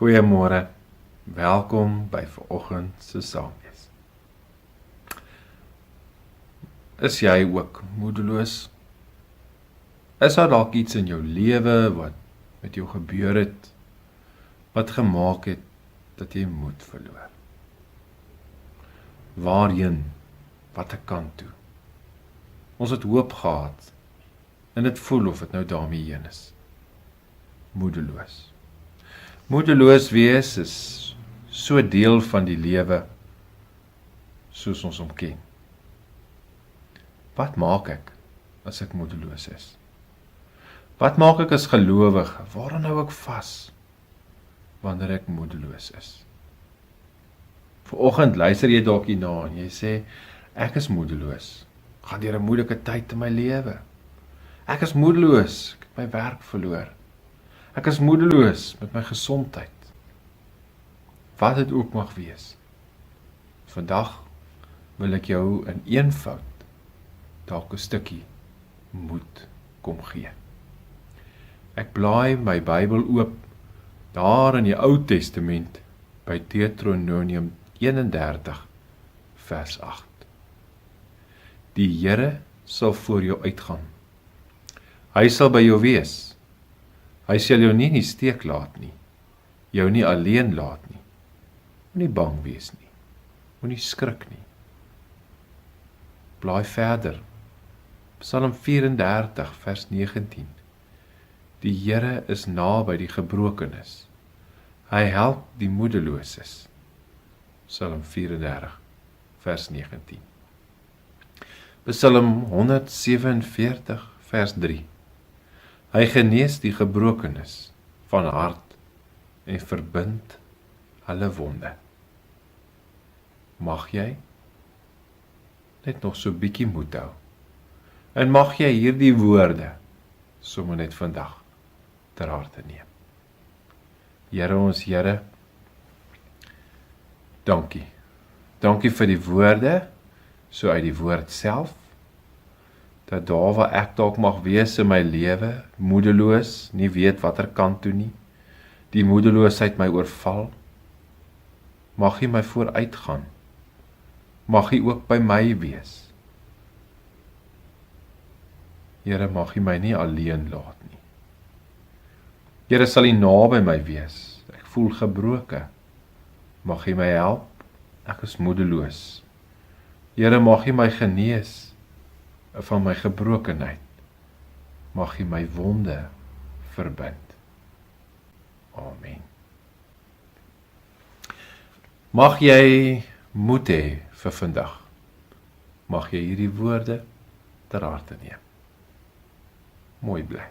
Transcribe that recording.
Goeiemôre, welkom by vanoggend se Saamwees. Is jy ook moedeloos? Is daar dalk iets in jou lewe wat met jou gebeur het, wat gemaak het dat jy moed verloor? Waarheen? Watter kant toe? Ons het hoop gehad, en dit voel of dit nou daarmee heen is. Moedeloos. Moedeloos wees is so deel van die lewe soos ons hom ken. Wat maak ek as ek moedeloos is? Wat maak ek as gelowige? Waaraan hou ek vas wanneer ek moedeloos is? Vanoggend luister jy dalk hierna en jy sê, ek is moedeloos. Gaan deur 'n moeilike tyd in my lewe. Ek is moedeloos, ek het my werk verloor. Ek is moedeloos met my gesondheid. Wat dit ook mag wees. Vandag wil ek jou in eenvoud dalk 'n stukkie moed kom gee. Ek blaai my Bybel oop daar in die Ou Testament by Deuteronomium 31 vers 8. Die Here sal voor jou uitgaan. Hy sal by jou wees. Hy sal jou nie in die steek laat nie, jou nie alleen laat nie. Moenie bang wees nie, moenie skrik nie. Blaai verder, Psalm 34 vers 19. Die Here is naby die gebrokenes. Hy help die moedeloses. Psalm 34 vers 19. Psalm 147 vers 3. Hy genees die gebrokenes van hart en verbind hulle wonde. Mag jy net nog so bietjie moed hou. En mag jy hierdie woorde sommer net vandag ter harte neem. Here ons Here, dankie. Dankie vir die woorde, so uit die woord self, dat daar waar ek dalk mag wees in my lewe, moedeloos, nie weet watter kant toe nie, die moedeloosheid my oorval, mag U my vooruitgaan, mag U ook by my wees. Here, mag U my nie alleen laat nie. Here, sal U naby my wees, ek voel gebroke, mag U my help, ek is moedeloos. Here, mag U my genees van my gebrokenheid, mag U my wonde verbind. Amen. Mag jy moed hê vir vandag. Mag jy hierdie woorde ter harte neem. Mooi bly.